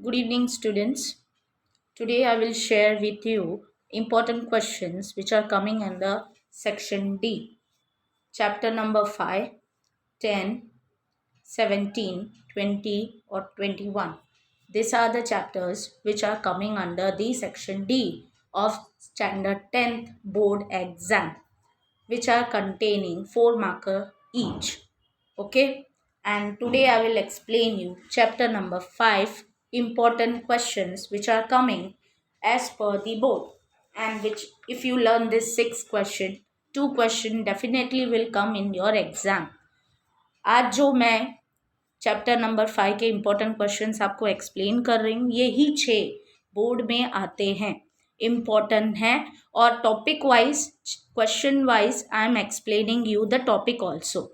Good evening, students. Today I will share with you important questions which are coming under section D, chapter number 5, 10, 17, 20, or 21. These are the chapters which are coming under the section D of standard 10th board exam, which are containing 4 marker each. Okay, and today I will explain you chapter number 5 important questions which are coming as per the board, and which if you learn this 6 question, 2 question definitely will come in your exam. आज जो मैं chapter number 5 के important questions आपको explain कर रही हूँ, यही 6 board में आते हैं, इम्पोर्टेंट हैं, और topic wise question wise I am explaining you the topic also.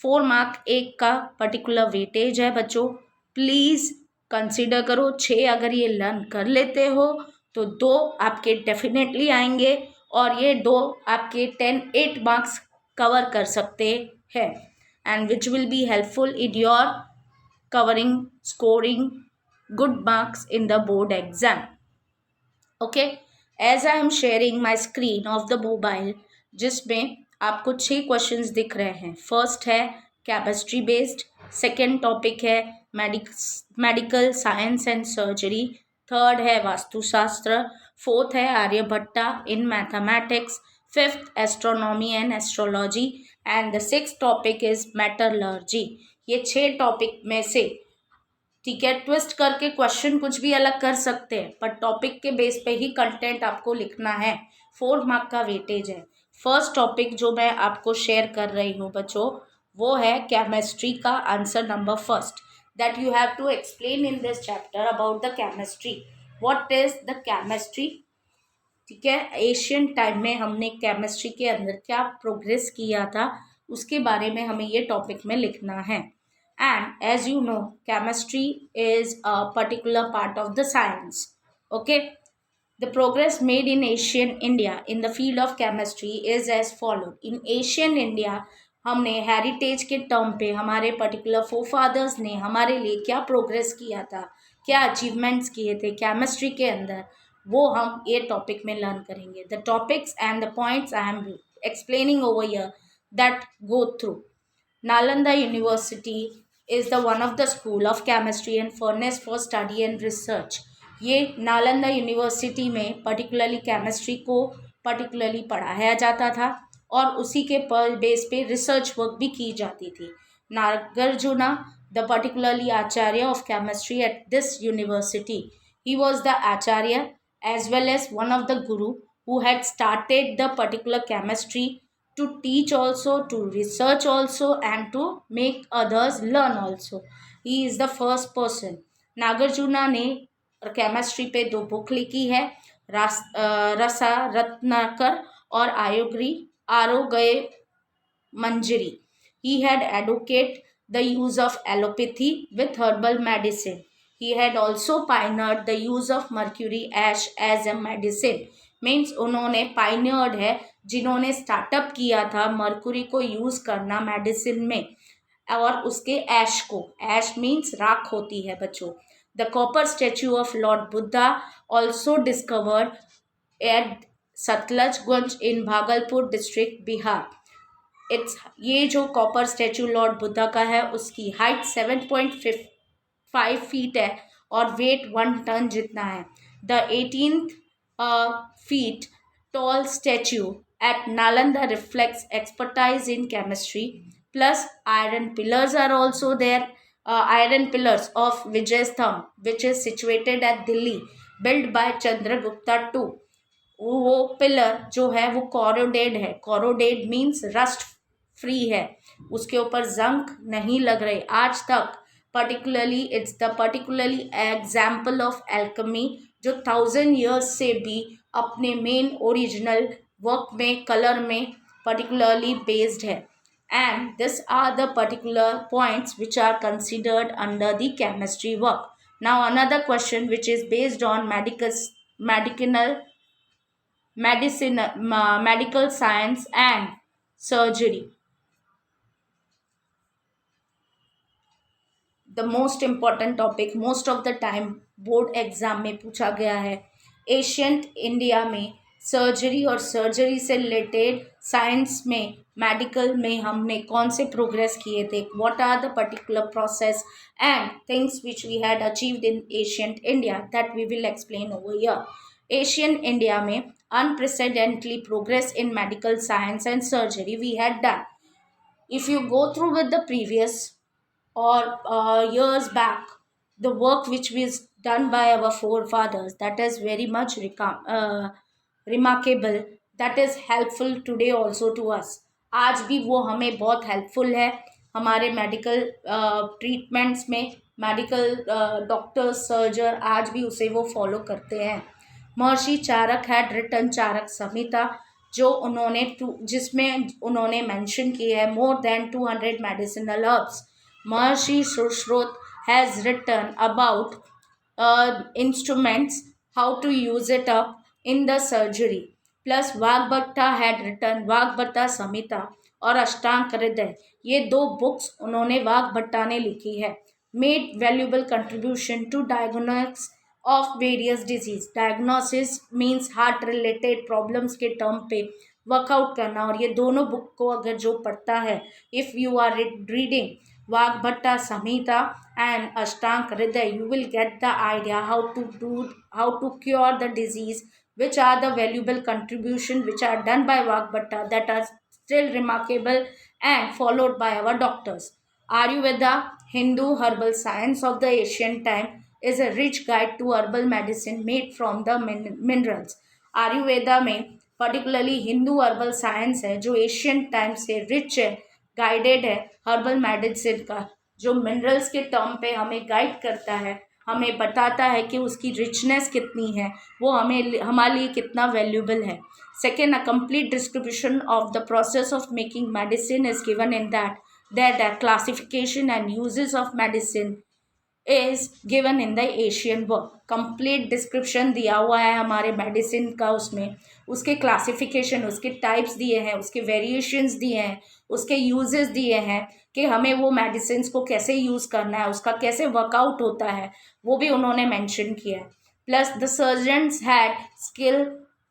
4 mark एक का पर्टिकुलर वेटेज है बच्चों, प्लीज़ कंसिडर करो. 6 अगर ये लर्न कर लेते हो तो 2 आपके डेफिनेटली आएंगे, और ये 2 आपके 8 मार्क्स कवर कर सकते हैं, and which will be helpful in your scoring good marks in the board exam. Okay, as I am sharing my screen of the mobile, जिसमें आपको 6 क्वेश्चंस दिख रहे हैं. फर्स्ट है केमिस्ट्री बेस्ड, सेकेंड टॉपिक है medical science and surgery, third है Vastushastra, fourth है Aryabhatta in mathematics, fifth astronomy and astrology, and the six topic is metallurgy. ये 6 टॉपिक में से, ठीक है, ट्विस्ट करके क्वेश्चन कुछ भी अलग कर सकते हैं, पर टॉपिक के बेस पे ही कंटेंट आपको लिखना है. 4 मार्क का वेटेज है. फर्स्ट टॉपिक जो मैं आपको शेयर कर रही हूँ बच्चों, वो है केमिस्ट्री का answer number first, that you have to explain in this chapter about the chemistry. What is the chemistry? ठीक है, एशियन टाइम में हमने केमिस्ट्री के अंदर क्या प्रोग्रेस किया था, उसके बारे में हमें ये टॉपिक में लिखना है. And as you know, chemistry is a particular part of the science. Okay, the progress made in ancient India in the field of chemistry is as followed. In ancient India, हमने heritage के term पे हमारे particular forefathers ने हमारे लिए क्या progress किया था, क्या अचीवमेंट्स किए थे केमिस्ट्री के अंदर, वो हम ये टॉपिक में लर्न करेंगे. The topics and the points I am explaining over here that go through. Nalanda University is the one of the school of chemistry and furnace for study and research. ये Nalanda university में particularly chemistry को particularly पढ़ाया जाता था, और उसी के base पे रिसर्च वर्क भी की जाती थी. Nagarjuna, the particularly Acharya of chemistry at this university, he was the acharya as well as one of the guru who had started the particular chemistry to teach also, to research also, and to make others learn also. He is the first person. Nagarjuna ने chemistry पे 2 book लिखी है, रसा रत्नाकर और आरोग्य मंजरी. He had advocated the use of allopathy with herbal medicine. He had also pioneered the use of mercury ash as a medicine. Means उन्होंने पाइनियर्ड है, जिन्होंने स्टार्टअप किया था मर्क्यूरी को यूज़ करना मेडिसिन में, और उसके ऐश को, ऐश मीन्स राख होती है बच्चों. The copper statue of Lord Buddha also discovered at Sultanganj in Bhagalpur district Bihar. It's, ये जो कॉपर स्टैचू लॉर्ड बुद्धा का है, उसकी हाइट 7.5 फीट है और वेट 1 टन जितना है. The 18th feet tall statue at Nalanda reflects expertise in chemistry. Plus, iron pillars are also there. Iron pillars of Vijayastham, which is situated at Delhi, built by Chandragupta II. वो pillar जो है वो कॉरोडेड है. कॉरोडेड means rust free है, उसके ऊपर जंग नहीं लग रहे आज तक. Particularly it's the particularly example of alchemy, जो 1000 ईयर्स से भी अपने मेन ओरिजिनल वर्क में कलर में पर्टिकुलरली बेस्ड है. And this are the particular points which are considered under the chemistry work. Now another question which is based on medical science and surgery. The most important topic most of the time board exam में पूछा गया है। Ancient India में surgery और surgery से related science में medical में हमने कौन से प्रोग्रेस किए थे, what are the particular process and things which we had achieved in ancient India, that we will explain over here. Ancient India में unprecedentedly progress in medical science and surgery we had done. If you go through with the previous or years back, the work which was done by our forefathers, that is very much remarkable, that is helpful today also to us. आज भी वो हमें बहुत helpful है हमारे medical treatments में। Medical doctors सर्जर आज भी उसे वो फॉलो करते हैं। महर्षि चारक हैड रिटन चारक संहिता, जो उन्होंने जिसमें उन्होंने मेंशन किया है more than 200 medicinal herbs. Maharishi Sushruta has written about instruments, how to use it up in the surgery. Plus Vagbhatta had written Vagbhatta Samhita और अष्टांग हृदय, ये दो बुक्स उन्होंने वाग्भट्टा ने लिखी है। Made valuable contribution to diagnosis of various disease. Diagnosis means heart related problems के term पे वर्कआउट करना, और ये दोनों बुक को अगर जो पढ़ता है, if you are reading Vagbhatta Samhita and Ashtanga Hriday, you will get the idea how to cure the disease, which are the valuable contribution which are done by Vagbhatta that are still remarkable and followed by our doctors. Ayurveda, Hindu herbal science of the ancient time, is a rich guide to herbal medicine made from the minerals. Ayurveda में particularly Hindu herbal science है जो Asian time से rich है, guided है herbal medicine का, जो minerals के term पे हमें गाइड करता है, हमें बताता है कि उसकी रिचनेस कितनी है, वो हमें हमारे लिए कितना वैल्यूबल है। Second, a complete description of the process of making medicine is given in that classification and uses of medicine is given in the Asian work. Complete description दिया हुआ है हमारे मेडिसिन का, उसमें उसके क्लासिफिकेशन, उसके टाइप्स दिए हैं, उसके वेरिएशंस दिए हैं, उसके यूजेस दिए हैं कि हमें वो मेडिसिन को कैसे यूज़ करना है, उसका कैसे वर्कआउट होता है, वो भी उन्होंने मेंशन किया है। Plus the surgeons had skill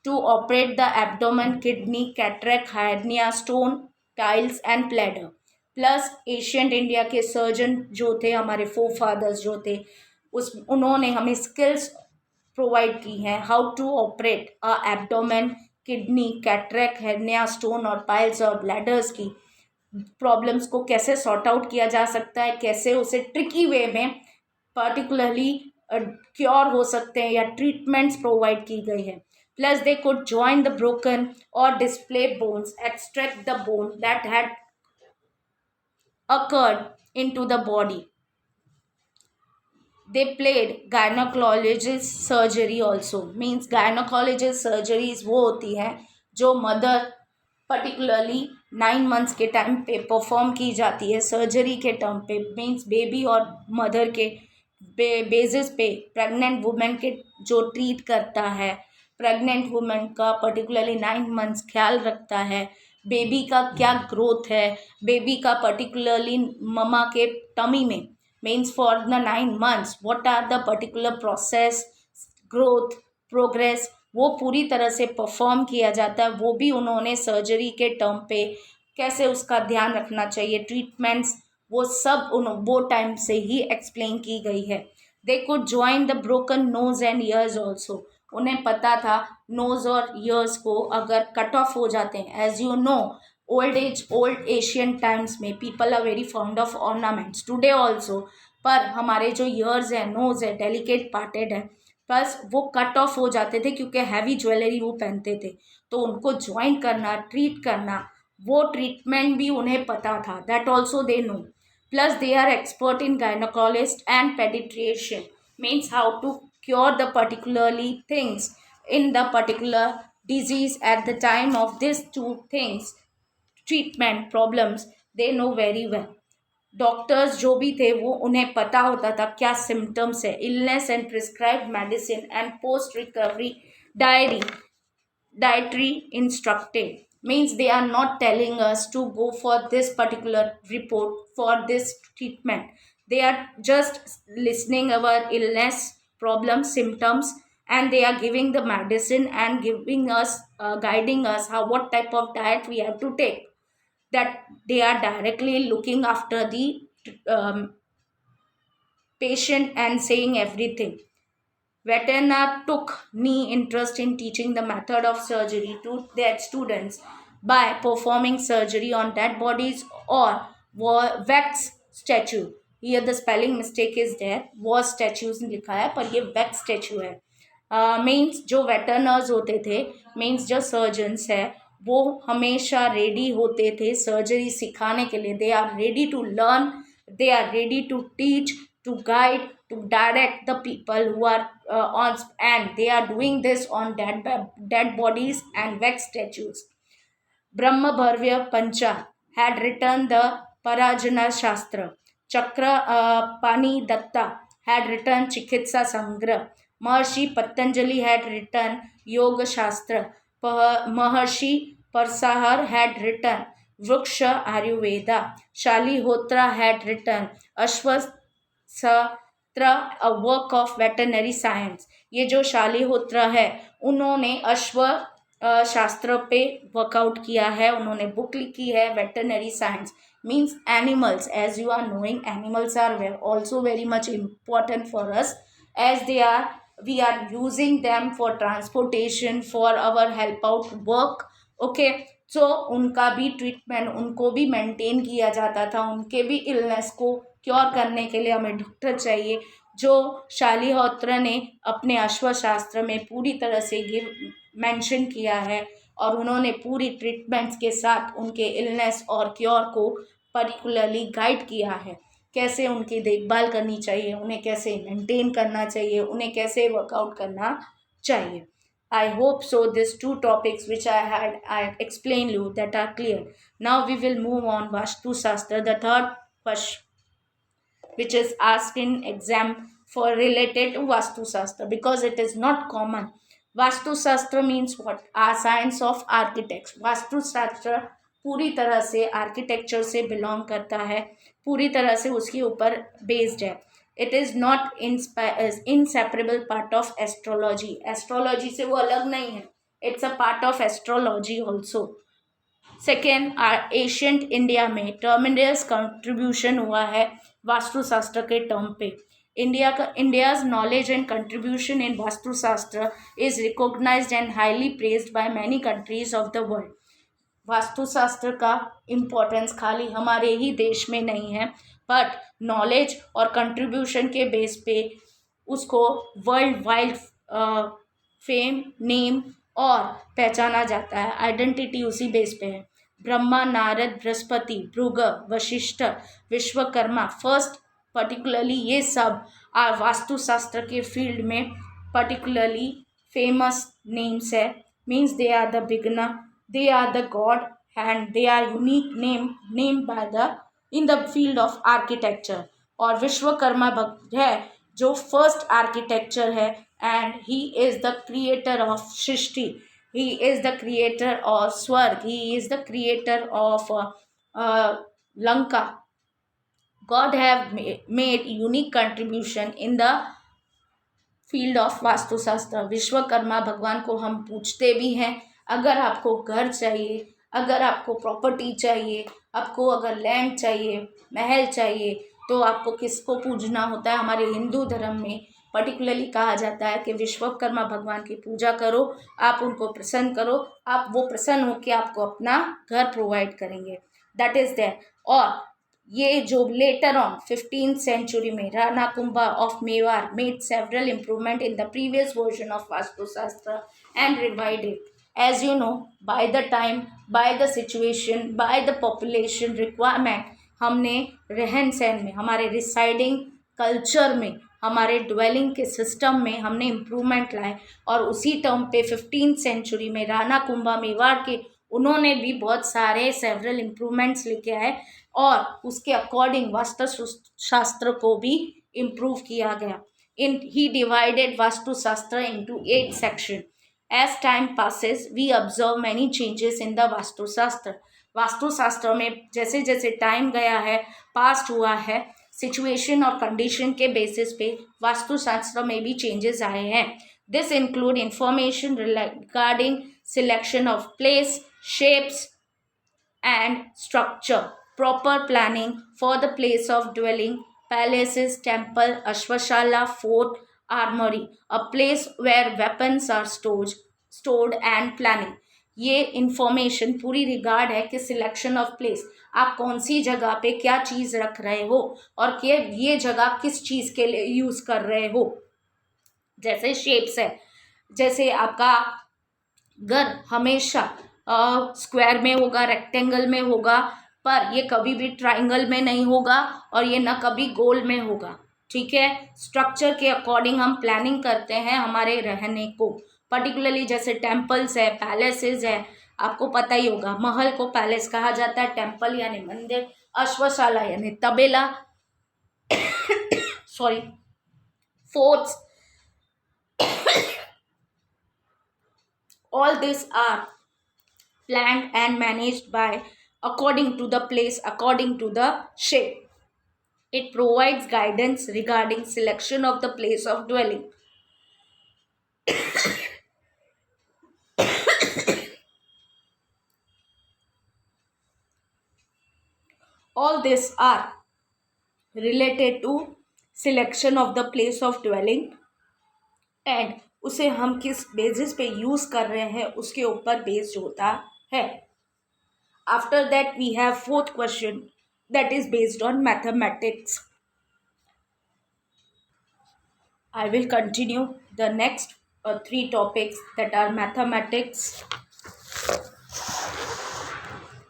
to operate the abdomen, kidney, cataract, hernia, stone, piles and bladder. Plus ancient India के सर्जन जो थे, हमारे फोर फादर्स जो थे, उन्होंने हमें स्किल्स प्रोवाइड की हैं how to operate a abdomen, kidney, cataract, hernia, stone और पाइल्स और ब्लैडर्स की प्रॉब्लम्स को कैसे सॉर्ट आउट किया जा सकता है, कैसे उसे ट्रिकी वे में पर्टिकुलरली क्योर हो सकते हैं या ट्रीटमेंट्स प्रोवाइड की गई है। Plus they could join the broken और displaced bones, extract the bone that had occurred into the body. They played gynecologist surgery also, means gynecologist surgeries वो होती हैं जो मदर पर्टिकुलरली 9 मंथ्स के टाइम पे परफॉर्म की जाती है सर्जरी के टर्म पे, मीन्स बेबी और मदर के बेसिस पे प्रेग्नेंट वुमेन के जो ट्रीट करता है, प्रेग्नेंट वुमेन का पर्टिकुलरली 9 मंथ्स ख्याल रखता है, बेबी का क्या ग्रोथ है, बेबी का पर्टिकुलरली ममा के टमी में means for the 9 months what are the particular process, growth, progress, वो पूरी तरह से परफॉर्म किया जाता है। वो भी उन्होंने सर्जरी के टर्म पे कैसे उसका ध्यान रखना चाहिए, ट्रीटमेंट्स, वो सब वो टाइम से ही एक्सप्लेन की गई है। They could join the broken nose and ears also, उन्हें पता था नोज और ईयर्स को अगर कट ऑफ हो जाते हैं, as you know old Asian times में people are very fond of ornaments today also, पर हमारे जो ईयर्स है, नोज है, डेलिकेट पार्टेड है, प्लस वो कट ऑफ हो जाते थे क्योंकि हैवी ज्वेलरी वो पहनते थे, तो उनको ज्वाइन करना, ट्रीट करना, वो ट्रीटमेंट भी उन्हें पता था, that also they know. Plus they are expert in gynaecologist and paediatrician, means how to cure the particularly things in the particular disease at the time of these two things, treatment problems, they know very well. Doctors जो भी थे वो उन्हें पता होता था क्या symptoms है, illness and prescribed medicine and post recovery dietary instructed, means they are not telling us to go for this particular report for this treatment, They are just listening our illness, problems, symptoms, and they are giving the medicine and giving us, guiding us how what type of diet we have to take. That they are directly looking after the um, patient and saying everything. Veteriner took keen interest in teaching the method of surgery to their students by performing surgery on dead bodies or wax statue. Here the spelling mistake is there. Was statues लिखा है पर ये wax statue है. Means जो वेटरनर्स होते थे, means जो surgeons है, वो हमेशा रेडी होते थे सर्जरी सिखाने के लिए. They are ready to learn, they are ready to teach, to guide, to direct the people who are on, and they are doing this on dead bodies and wax statues. Brahmabharvya Pancha had written the Parajana Shastra. Chakra Pani Datta had written Chikitsa Sangra. Maharshi Patanjali had written Yoga Shastra. Maharshi Parsahar had written Vriksha Ayurveda. Shalihotra had written Ashwasatra, a work of veterinary science. ये जो शालिहोत्र है, उन्होंने अश्व शास्त्र पे workout किया है, उन्होंने बुक लिखी है veterinary science. Means animals, as you are knowing, animals are also very much important for us, as they are we are using them for transportation, for our help out work. Okay, so उनका भी treatment, उनको भी maintain किया जाता था. उनके भी illness को क्योर करने के लिए हमें डॉक्टर चाहिए, जो शालिहोत्र ने अपने अश्वशास्त्र में पूरी तरह से मेंशन किया है. और उन्होंने पूरी ट्रीटमेंट्स के साथ उनके इलनेस और क्योर को पर्टिकुलरली गाइड किया है. कैसे उनकी देखभाल करनी चाहिए, उन्हें कैसे मेंटेन करना चाहिए, उन्हें कैसे वर्कआउट करना चाहिए. I hope so these two topics which I explained you that are clear. Now we will move on Vastu Shastra, the third question which is asked in exam for related to Vastu Shastra, because it is not common. Vastu Shastra means what? Science of architects. Vastu Shastra पूरी तरह से architecture से belong करता है, पूरी तरह से उसके ऊपर बेस्ड है. It is not inseparable part of astrology. Astrology से वो अलग नहीं है, it's a part of astrology also. Second, ancient India में टर्मिनस कंट्रीब्यूशन हुआ है वास्तुशास्त्र के टर्म पे. India's knowledge and contribution in Vastu Shastra is recognized and highly praised by many countries of the world. वास्तुशास्त्र का इम्पोर्टेंस खाली हमारे ही देश में नहीं है, बट नॉलेज और कंट्रीब्यूशन के बेस पे उसको वर्ल्ड वाइड फेम, नेम और पहचाना जाता है. आइडेंटिटी उसी बेस पे है. ब्रह्मा, नारद, बृहस्पति, भृग, वशिष्ठ, विश्वकर्मा फर्स्ट, पर्टिकुलरली ये सब वास्तुशास्त्र के फील्ड में पर्टिकुलरली फेमस नेम्स है. Means they are the beginner, they are the god, and they are unique named by the in the field of architecture. और विश्वकर्मा भक्त है जो फर्स्ट आर्किटेक्चर है, and he is the creator of सृष्टि, he is the creator of स्वर्ग, he is the creator of Lanka. God have made unique contribution in the field of vastushastra. Vishwakarma भगवान को हम पूछते भी हैं. अगर आपको घर चाहिए, अगर आपको प्रॉपर्टी चाहिए, आपको अगर लैंड चाहिए, महल चाहिए, तो आपको किसको पूजना होता है? हमारे हिंदू धर्म में पर्टिकुलरली कहा जाता है कि विश्वकर्मा भगवान की पूजा करो, आप उनको प्रसन्न करो, आप वो प्रसन्न होकर आपको अपना घर प्रोवाइड करेंगे. That is there. और ये जो लेटर ऑन 15th century में Rana Kumbha of Mewar made several improvement in the previous version of Vastushastra and revived it. As you know, by the time, by the situation, by the population requirement, हमने रहन सहन में, हमारे residing culture में, हमारे dwelling के system में हमने इम्प्रूवमेंट लाए. और उसी टर्म पे 15th century में राणा कुंभा मेवाड़ के उन्होंने भी बहुत सारे सेवरल इम्प्रूवमेंट्स लेके आए, और उसके अकॉर्डिंग वास्तुशास्त्र को भी इम्प्रूव किया गया. He divided Vastushastra into 8 sections. As time passes, we observe many changes in the वास्तुशास्त्र. वास्तुशास्त्र में जैसे जैसे टाइम गया है, पास्ट हुआ है, सिचुएशन और कंडीशन के बेसिस पे वास्तुशास्त्र में भी चेंजेस आए हैं. This include information regarding selection of place, shapes and structure, proper planning for the place of dwelling, palaces, temple, ashwashala, fort, armory, a place where weapons are stored and planning. ये information पूरी regard है कि selection of place, आप कौन सी जगह पे क्या चीज़ रख रहे हो और कि ये जगह किस चीज़ के लिए यूज़ कर रहे हो. जैसे शेप्स है, जैसे आपका घर हमेशा स्क्वायर में होगा, रेक्टेंगल में होगा, पर ये कभी भी ट्राइंगल में नहीं होगा और ये ना कभी गोल में होगा. ठीक है. स्ट्रक्चर के अकॉर्डिंग हम प्लानिंग करते हैं हमारे रहने को. पर्टिकुलरली जैसे टेम्पल्स है, पैलेसेस है, आपको पता ही होगा महल को पैलेस कहा जाता है, टेम्पल यानी मंदिर, अश्वशाला यानी तबेला, sorry, forts, all these are planned and managed by according to the place, according to the shape. It provides guidance regarding selection of the place of dwelling. All these are related to selection of the place of dwelling and उसे हम किस basis पे use कर रहे हैं उसके ऊपर based होता है. After that we have fourth question that is based on mathematics. I will continue the next three topics that are mathematics,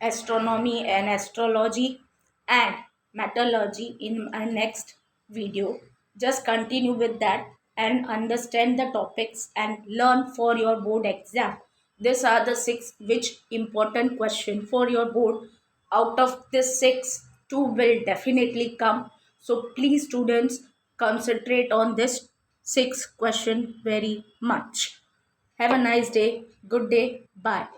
astronomy and astrology, and metallurgy in my next video. Just continue with that and understand the topics and learn for your board exam. These are the 6 which important question for your board. Out of this 6, 2 will definitely come. So please students concentrate on this 6 question very much. Have a nice day. Good day. Bye.